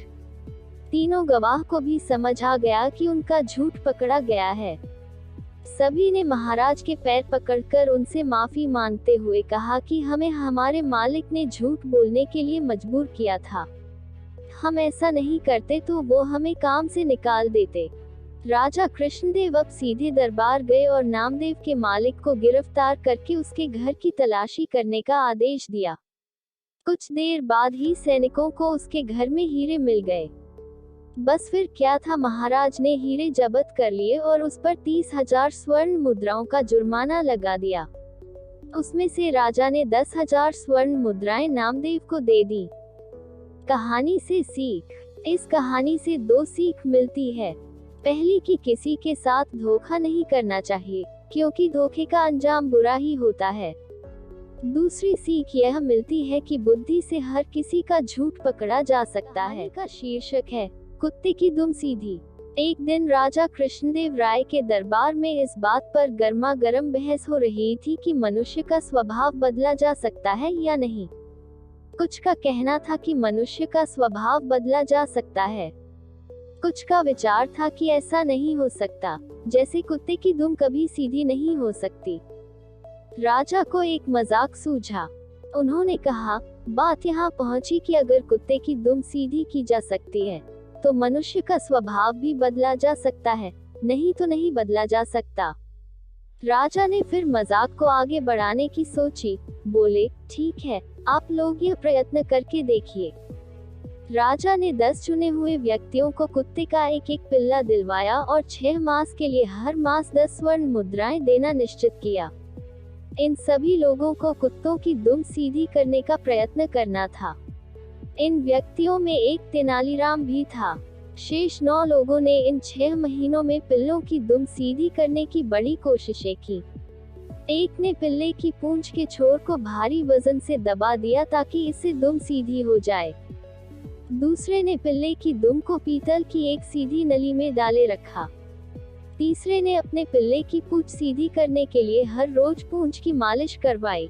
तीनों गवाह को भी समझ आ गया कि उनका झूठ पकड़ा गया है। सभी ने महाराज के पैर पकड़कर उनसे माफी मांगते हुए कहा कि हमें हमारे मालिक ने झूठ बोलने के लिए मजबूर किया था। हम ऐसा नहीं करते तो वो हमें काम से निकाल देते। राजा कृष्णदेव अब सीधे दरबार गए और नामदेव के मालिक को गिरफ्तार करके उसके घर की तलाशी करने का आदेश दिया। कुछ देर बाद ही सैनिकों को उसके घर में हीरे मिल गए। बस फिर क्या था, महाराज ने हीरे जब्त कर लिए और उस पर 30,000 स्वर्ण मुद्राओं का जुर्माना लगा दिया। उसमें से राजा ने 10,000 स्वर्ण मुद्राएं नामदेव को दे दी। कहानी से सीख। इस कहानी से 2 सीख मिलती है। पहली कि किसी के साथ धोखा नहीं करना चाहिए, क्योंकि धोखे का अंजाम बुरा ही होता है। दूसरी सीख यह मिलती है कि बुद्धि से हर किसी का झूठ पकड़ा जा सकता है। का शीर्षक है कुत्ते की दुम सीधी। एक दिन राजा कृष्णदेव राय के दरबार में इस बात पर गर्मा गर्म बहस हो रही थी कि मनुष्य का स्वभाव बदला जा सकता है या नहीं। कुछ का कहना था कि मनुष्य का स्वभाव बदला जा सकता है, कुछ का विचार था कि ऐसा नहीं हो सकता, जैसे कुत्ते की दुम कभी सीधी नहीं हो सकती। राजा को एक मजाक सूझा। उन्होंने कहा, बात यहाँ पहुंची कि अगर कुत्ते की दुम सीधी की जा सकती है तो मनुष्य का स्वभाव भी बदला जा सकता है, नहीं तो नहीं बदला जा सकता। राजा ने फिर मजाक को आगे बढ़ाने की सोची। बोले, ठीक है, आप लोग यह प्रयत्न करके देखिए। राजा ने 10 चुने हुए व्यक्तियों को कुत्ते का एक एक पिल्ला दिलवाया और 6 मास के लिए हर मास 10 स्वर्ण मुद्राएं देना निश्चित किया। इन सभी लोगों को कुत्तों की दुम सीधी करने का प्रयत्न करना था। इन व्यक्तियों में एक तेनालीराम भी था। शेष 9 लोगों ने इन 6 महीनों में पिल्लों की दुम सीधी करने की बड़ी कोशिशें की। एक ने पिल्ले की पूंछ के छोर को भारी वजन से दबा दिया ताकि इससे दुम सीधी हो जाए। दूसरे ने पिल्ले की दुम को पीतल की एक सीधी नली में डाले रखा। तीसरे ने अपने पिल्ले की पूंछ सीधी करने के लिए हर रोज पूंछ की मालिश करवाई।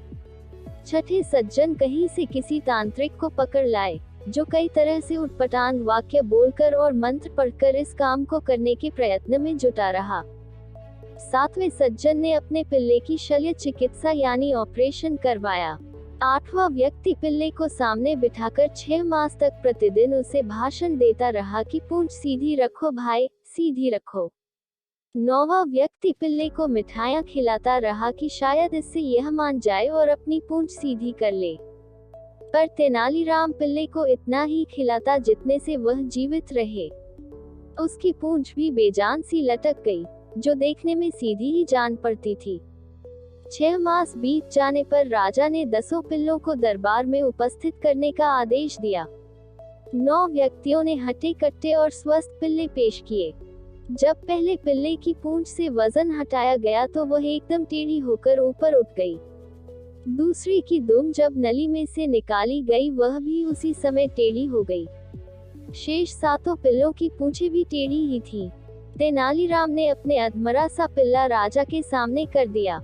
छठे सज्जन कहीं से किसी तांत्रिक को पकड़ लाए, जो कई तरह से उटपटांग वाक्य बोलकर और मंत्र पढ़कर इस काम को करने के प्रयत्न में जुटा रहा। 7वें सज्जन ने अपने पिल्ले की शल्य चिकित्सा यानी ऑपरेशन करवाया। 8वां व्यक्ति पिल्ले को सामने बिठाकर 6 मास तक प्रतिदिन उसे भाषण देता रहा कि पूंछ सीधी रखो भाई, सीधी रखो। 9वां व्यक्ति पिल्ले को मिठाइयाँ खिलाता रहा कि शायद इससे यह मान जाए और अपनी पूंछ सीधी कर ले। पर तेनालीराम पिल्ले को इतना ही खिलाता जितने से वह जीवित रहे। उसकी पूंछ भी बेजान सी लटक गई, जो देखने में सीधी ही जान पड़ती थी। 6 मास बीत जाने पर राजा ने 10 पिल्लों को दरबार में उपस्थित करने का आदेश दिया। 9 व्यक्तियों ने हट्टे कट्टे और स्वस्थ पिल्ले पेश किए। जब पहले पिल्ले की पूंछ से वजन हटाया गया तो वह एकदम टेढ़ी होकर ऊपर उठ गई। दूसरी की दुम जब नली में से निकाली गई वह भी उसी समय टेढ़ी हो गई। शेष 7 पिल्लों की पूंछें भी टेढ़ी ही थीं। तेनालीराम ने अपने अधमरा सा पिल्ला राजा के सामने कर दिया।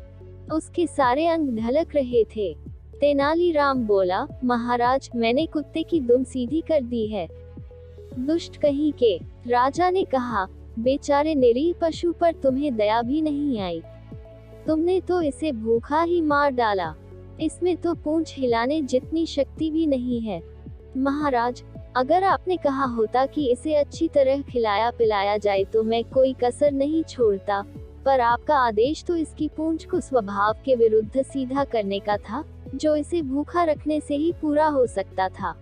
उसके सारे अंग ढलक रहे थे। तेनालीराम बोला, महाराज, मैंने कुत्ते की दुम सीधी कर दी है। दुष्ट कहीं के, राजा ने कहा, बेचारे निरीह पशु पर तुम्हें दया भी नहीं आई। तुमने तो इसे भूखा ही मार डाला। इसमें तो पूंछ हिलाने जितनी शक्ति भी नहीं है। महाराज, अगर आपने कहा होता कि इसे अच्छी तरह खिलाया पिलाया जाए तो मैं कोई कसर नहीं छोड़ता, पर आपका आदेश तो इसकी पूंछ को स्वभाव के विरुद्ध सीधा करने का था, जो इसे भूखा रखने से ही पूरा हो सकता था।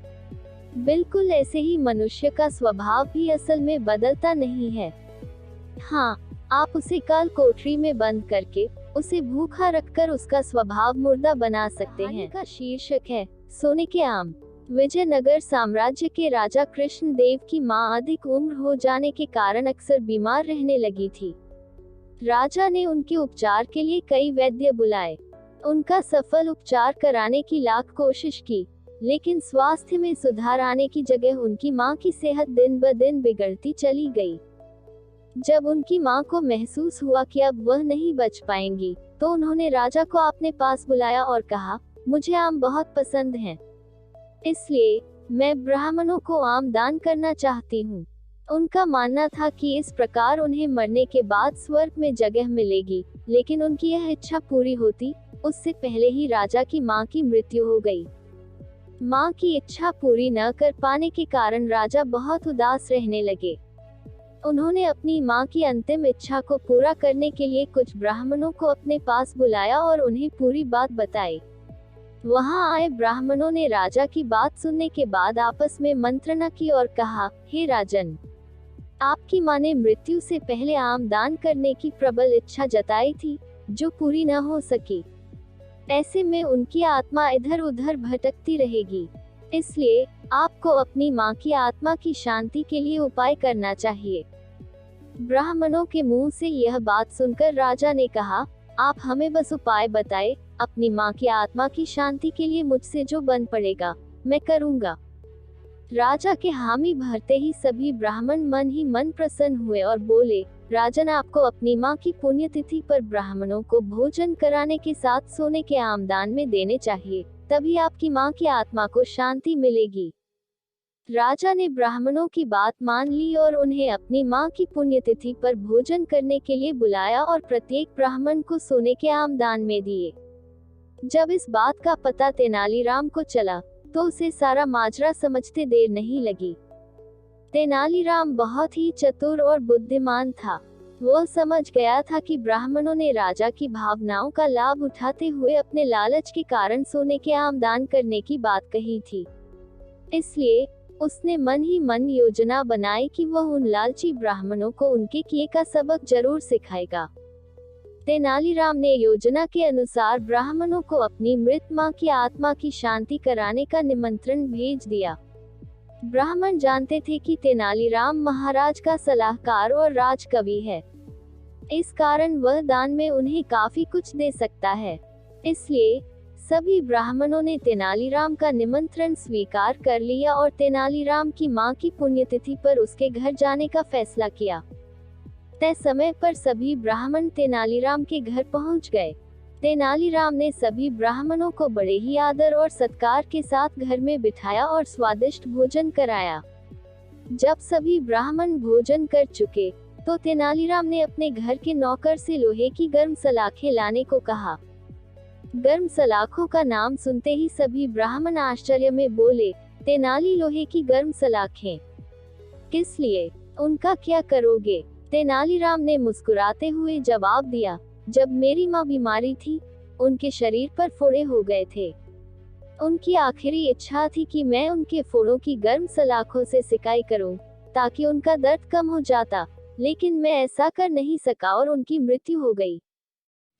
बिल्कुल ऐसे ही मनुष्य का स्वभाव भी असल में बदलता नहीं है। हाँ, आप उसे काल कोठरी में बंद करके उसे भूखा रखकर उसका स्वभाव मुर्दा बना सकते हैं। का शीर्षक है, सोने के आम। विजयनगर साम्राज्य के राजा कृष्णदेव की मां अधिक उम्र हो जाने के कारण अक्सर बीमार रहने लगी थी। राजा ने उनके उपचार के लिए कई वैद्य बुलाए। उनका सफल उपचार कराने की लाख कोशिश की, लेकिन स्वास्थ्य में सुधार आने की जगह उनकी मां की सेहत दिन ब दिन बिगड़ती चली गई। जब उनकी मां को महसूस हुआ कि अब वह नहीं बच पाएंगी, तो उन्होंने राजा को अपने पास बुलाया और कहा, मुझे आम बहुत पसंद हैं, इसलिए मैं ब्राह्मणों को आम दान करना चाहती हूँ। उनका मानना था कि इस प्रकार उन्हें मरने के बाद स्वर्ग में जगह मिलेगी, लेकिन उनकी यह इच्छा पूरी होती उससे पहले ही राजा की मां की मृत्यु हो गई। मां की इच्छा पूरी न कर पाने के कारण राजा बहुत उदास रहने लगे। उन्होंने अपनी मां की अंतिम इच्छा को पूरा करने के लिए कुछ ब्राह्मणों को अपने पास बुलाया और उन्हें पूरी बात बताई। वहां आए ब्राह्मणों ने राजा की बात सुनने के बाद आपस में मंत्रणा की और कहा, हे राजन, आपकी मां ने मृत्यु से पहले आम दान करने की प्रबल इच्छा जताई थी, जो पूरी न हो सकी। ऐसे में उनकी आत्मा इधर उधर भटकती रहेगी, इसलिए आपको अपनी मां की आत्मा की शांति के लिए उपाय करना चाहिए। ब्राह्मणों के मुंह से यह बात सुनकर राजा ने कहा, आप हमें बस उपाय बताएं, अपनी मां की आत्मा की शांति के लिए मुझसे जो बन पड़ेगा मैं करूंगा। राजा के हामी भरते ही सभी ब्राह्मण मन ही मन प्रसन्न हुए और बोले, राजन, आपको अपनी माँ की पुण्यतिथि पर ब्राह्मणों को भोजन कराने के साथ सोने के आमदान में देने चाहिए, तभी आपकी माँ की आत्मा को शांति मिलेगी। राजा ने ब्राह्मणों की बात मान ली और उन्हें अपनी माँ की पुण्यतिथि पर भोजन करने के लिए बुलाया और प्रत्येक ब्राह्मण को सोने के आमदान में दिए। जब इस बात का पता तेनालीराम को चला तो उसे सारा माजरा समझते देर नहीं लगी। तेनालीराम बहुत ही चतुर और बुद्धिमान था। वह समझ गया था कि ब्राह्मणों ने राजा की भावनाओं का लाभ उठाते हुए अपने लालच के कारण सोने के आमदान करने की बात कही थी। इसलिए उसने मन ही मन योजना बनाई कि वह उन लालची ब्राह्मणों को उनके किए का सबक जरूर सिखाएगा। तेनालीराम ने योजना के अनुसार ब्राह्मणों को अपनी मृत मां की आत्मा की शांति कराने का निमंत्रण भेज दिया। ब्राह्मण जानते थे कि तेनालीराम महाराज का सलाहकार और राजकवि है, इस कारण वह दान में उन्हें काफी कुछ दे सकता है। इसलिए सभी ब्राह्मणों ने तेनालीराम का निमंत्रण स्वीकार कर लिया और तेनालीराम की मां की पुण्यतिथि पर उसके घर जाने का फैसला किया। तय समय पर सभी ब्राह्मण तेनालीराम के घर पहुंच गए। तेनालीराम ने सभी ब्राह्मणों को बड़े ही आदर और सत्कार के साथ घर में बिठाया और स्वादिष्ट भोजन कराया। जब सभी ब्राह्मण भोजन कर चुके तो तेनालीराम ने अपने घर के नौकर से लोहे की गर्म सलाखें लाने को कहा। गर्म सलाखों का नाम सुनते ही सभी ब्राह्मण आश्चर्य में बोले, तेनाली, लोहे की गर्म सलाखें किस लिए? उनका क्या करोगे? तेनालीराम ने मुस्कुराते हुए जवाब दिया, जब मेरी माँ बीमारी थी, उनके शरीर पर फोड़े हो गए थे। उनकी आखिरी इच्छा थी कि मैं उनके फोड़ों की गर्म सलाखों से सिकाई करूं, ताकि उनका दर्द कम हो जाता, लेकिन मैं ऐसा कर नहीं सका और उनकी मृत्यु हो गई।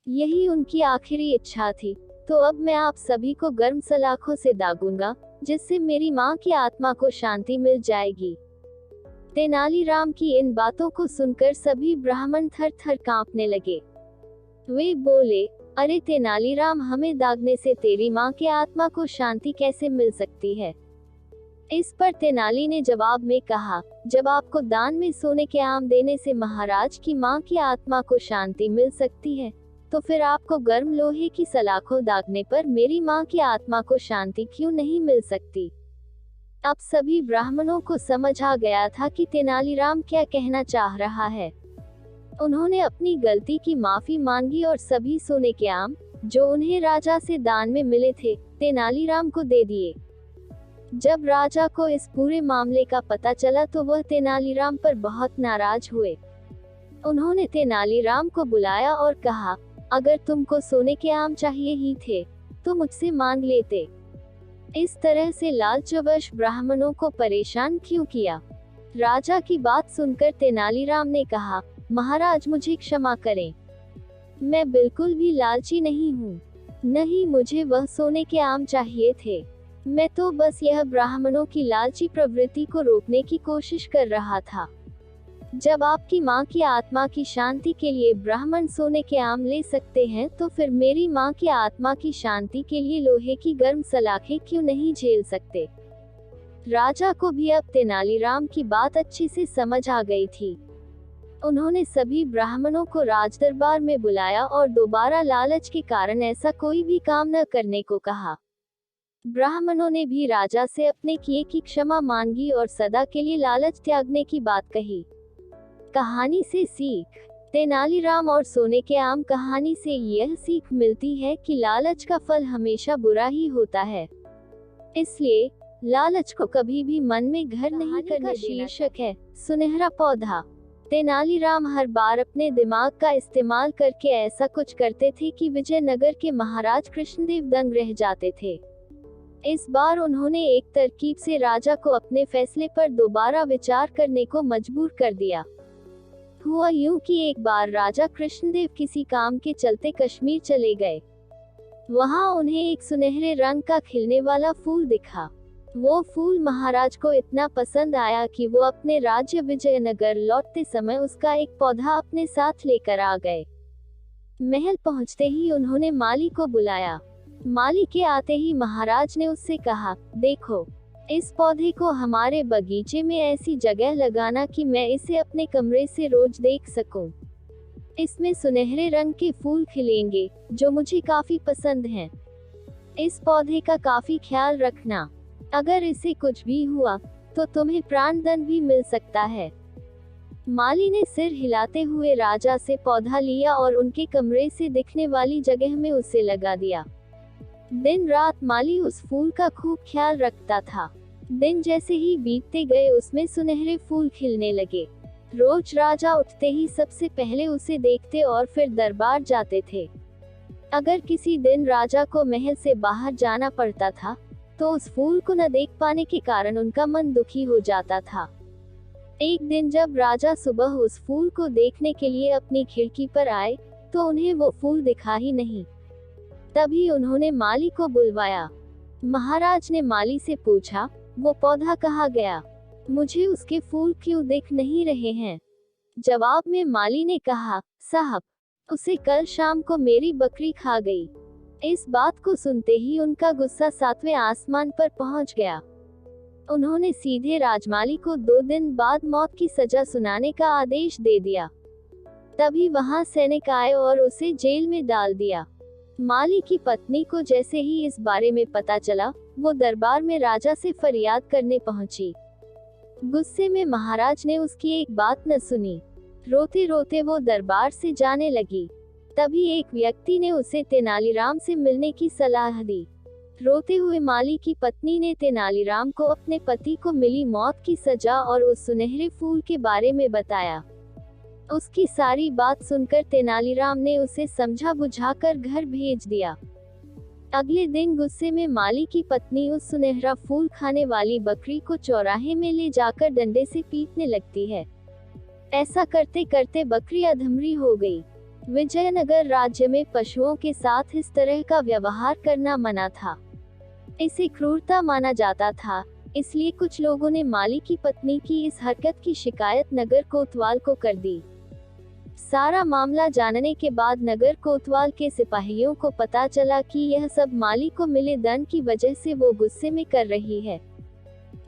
यही उनकी आखिरी इच्छा थी, तो अब मैं आप सभी को गर्म सलाखों से दागूंगा, जिससे मेरी माँ की आत्मा को शांति मिल जाएगी। तेनालीराम की इन बातों को सुनकर सभी ब्राह्मण थर थर कांपने लगे। वे बोले, अरे तेनालीराम, हमें दागने से तेरी माँ की आत्मा को शांति कैसे मिल सकती है? इस पर तेनाली ने जवाब में कहा, जब आपको दान में सोने के आम देने से महाराज की माँ की आत्मा को शांति मिल सकती है, तो फिर आपको गर्म लोहे की सलाखों दागने पर मेरी माँ की आत्मा को शांति क्यों नहीं मिल सकती? अब सभी ब्राह्मणों को समझ आ गया था कि तेनालीराम क्या कहना चाह रहा है। उन्होंने अपनी गलती की माफी मांगी और सभी सोने के आम, जो उन्हें राजा से दान में मिले थे, तेनालीराम को दे दिए। जब राजा को इस पूरे मामले का पता चला तो वह तेनालीराम पर बहुत नाराज हुए। उन्होंने तेनालीराम को बुलाया और कहा, अगर तुमको सोने के आम चाहिए ही थे, तो मुझसे मांग लेते। इस तरह से लालचवश ब्राह्मणों को परेशान क्यों किया? राजा की बात सुनकर तेनालीराम ने कहा, महाराज, मुझे क्षमा करें। मैं बिल्कुल भी लालची नहीं हूँ। नहीं, मुझे वह सोने के आम चाहिए थे। मैं तो बस यह ब्राह्मणों की लालची प्रवृत्ति को रोकने की कोशिश कर रहा था। जब आपकी माँ की आत्मा की शांति के लिए ब्राह्मण सोने के आम ले सकते हैं, तो फिर मेरी माँ की आत्मा की शांति के लिए लोहे की गर्म सलाखें क्यों नहीं झेल सकते? राजा को भी अब तेनालीराम की बात अच्छे से समझ आ गई थी। उन्होंने सभी ब्राह्मणों को राजदरबार में बुलाया और दोबारा लालच के कारण ऐसा कोई भी काम न करने को कहा। ब्राह्मणों ने भी राजा से अपने किए की क्षमा मांगी और सदा के लिए लालच त्यागने की बात कही। कहानी से सीख। तेनालीराम और सोने के आम कहानी से यह सीख मिलती है कि लालच का फल हमेशा बुरा ही होता है, इसलिए लालच को कभी भी मन में घर नहीं करने देना। शीर्षक है सुनहरा पौधा। तेनालीराम हर बार अपने दिमाग का इस्तेमाल करके ऐसा कुछ करते थे कि विजयनगर के महाराज कृष्णदेव दंग रह जाते थे। इस बार उन्होंने एक तरकीब से राजा को अपने फैसले पर दोबारा विचार करने को मजबूर कर दिया। हुआ यूं कि एक बार राजा कृष्णदेव किसी काम के चलते कश्मीर चले गए। वहां उन्हें एक सुनहरे रंग का खिलने वाला फूल दिखा। वो फूल महाराज को इतना पसंद आया कि वो अपने राज्य विजयनगर लौटते समय उसका एक पौधा अपने साथ लेकर आ गए। महल पहुंचते ही उन्होंने माली को बुलाया। माली के आते ही महाराज ने उससे कहा, देखो, इस पौधे को हमारे बगीचे में ऐसी जगह लगाना कि मैं इसे अपने कमरे से रोज देख सकूं। इसमें सुनहरे रंग के फूल खिलेंगे, जो मुझे काफी पसंद हैं। इस पौधे का काफी ख्याल रखना। अगर इसे कुछ भी हुआ, तो तुम्हें प्राणदंड भी मिल सकता है। माली ने सिर हिलाते हुए राजा से पौधा लिया और उनके कमरे से दिखने वाली जगह में उसे लगा दिया। दिन रात माली उस फूल का खूब ख्याल रखता था। दिन जैसे ही बीतते गए उसमें सुनहरे फूल खिलने लगे। रोज राजा उठते ही सबसे पहले उसे देखते और फिर दरबार जाते थे। अगर किसी दिन राजा को महल से बाहर जाना पड़ता था, तो उस फूल को न देख पाने के कारण उनका मन दुखी हो जाता था। एक दिन जब राजा सुबह उस फूल को देखने के लिए अपनी खिड़की पर आए, तो उन्हें वो फूल दिखा ही नहीं। तभी उन्होंने माली को बुलवाया। महाराज ने माली से पूछा, वो पौधा कहाँ गया? मुझे उसके फूल क्यों दिख नहीं रहे हैं? जवाब में माली ने कहा, साहब, उसे कल शाम को मेरी बकरी खा गई। इस बात को सुनते ही उनका गुस्सा 7वें आसमान पर पहुंच गया। उन्होंने सीधे राजमाली को 2 दिन बाद मौत की सजा सुनाने का आदेश दे दिया। तभी वहां सैनिक आए और उसे जेल में डाल दिया। माली की पत्नी को जैसे ही इस बारे में पता चला, वो दरबार में राजा से फरियाद करने पहुंची। गुस्से में महाराज ने उसकी एक बात न सुनी। रोते रोते वो दरबार से जाने लगी। तभी एक व्यक्ति ने उसे तेनालीराम से मिलने की सलाह दी। रोते हुए माली की पत्नी ने तेनालीराम को अपने पति को मिली मौत की सजा और उस सुनहरे फूल के बारे में बताया। उसकी सारी बात सुनकर तेनालीराम ने उसे समझा बुझाकर घर भेज दिया। अगले दिन गुस्से में माली की पत्नी उस सुनहरा फूल खाने वाली बकरी को चौराहे में ले जाकर डंडे से पीटने लगती है। ऐसा करते करते बकरी अधमरी हो गई। विजयनगर राज्य में पशुओं के साथ इस तरह का व्यवहार करना मना था। इसे क्रूरता माना जाता था, इसलिए कुछ लोगों ने माली की पत्नी की इस हरकत की शिकायत नगर कोतवाल को कर दी। सारा मामला जानने के बाद नगर कोतवाल के सिपाहियों को पता चला कि यह सब माली को मिले दंड की वजह से वो गुस्से में कर रही है।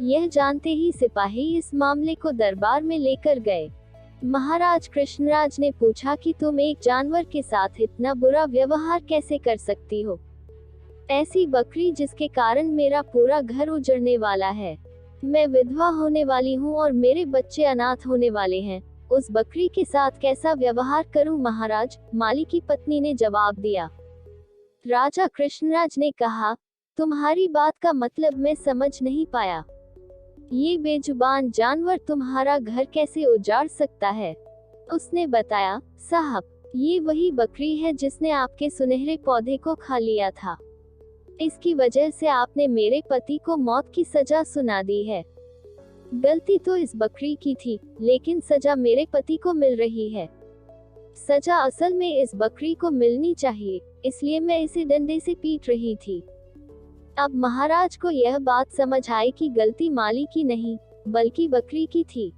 यह जानते ही सिपाही इस मामले को दरबार में लेकर गए। महाराज कृष्णराज ने पूछा कि तुम एक जानवर के साथ इतना बुरा व्यवहार कैसे कर सकती हो? ऐसी बकरी जिसके कारण मेरा पूरा घर उजड़ने वाला है। मैं विधवा होने वाली हूँ और मेरे बच्चे अनाथ होने वाले हैं। उस बकरी के साथ कैसा व्यवहार करूं महाराज? माली की पत्नी ने जवाब दिया। राजा कृष्णराज ने कहा, तुम्हारी बात का मतलब मैं समझ नहीं पाया। ये बेजुबान जानवर तुम्हारा घर कैसे उजाड़ सकता है? उसने बताया, साहब, ये वही बकरी है जिसने आपके सुनहरे पौधे को खा लिया था। इसकी वजह से आपने मेरे पति को मौत की सजा सुना दी है। गलती तो इस बकरी की थी, लेकिन सजा मेरे पति को मिल रही है। सजा असल में इस बकरी को मिलनी चाहिए, इसलिए मैं इसे डंडे से पीट रही थी। अब महाराज को यह बात समझ आई कि गलती माली की नहीं, बल्कि बकरी की थी।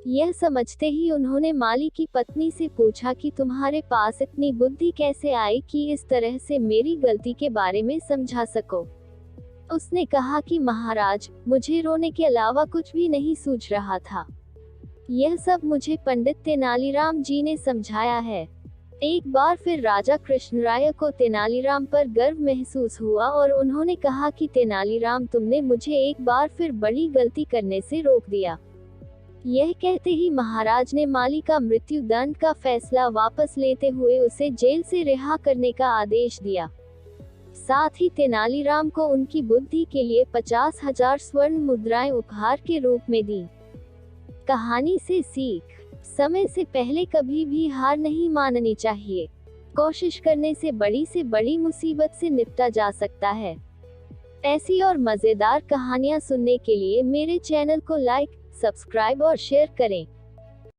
यह समझते ही उन्होंने माली की पत्नी से पूछा कि तुम्हारे पास इतनी बुद्धि कैसे आई कि इस तरह से मेरी गलती के बारे में समझा सको? उसने कहा कि महाराज, मुझे रोने के अलावा कुछ भी नहीं सूझ रहा था। यह सब मुझे पंडित तेनालीराम जी ने समझाया है। एक बार फिर राजा कृष्णराय को तेनालीराम पर गर्व महसूस हुआ और उन्होंने कहा कि तेनालीराम, तुमने मुझे एक बार फिर बड़ी गलती करने से रोक दिया। यह कहते ही महाराज ने माली का मृत्यु दंड का फैसला वापस लेते हुए उसे जेल से रिहा करने का आदेश दिया। साथ ही तेनालीराम को उनकी बुद्धि के लिए 50,000 स्वर्ण मुद्राएं उपहार के रूप में दी। कहानी से सीख, समय से पहले कभी भी हार नहीं माननी चाहिए। कोशिश करने से बड़ी मुसीबत से निपटा जा सकता है। ऐसी और मजेदार कहानियां सुनने के लिए मेरे चैनल को लाइक, सब्सक्राइब और शेयर करें।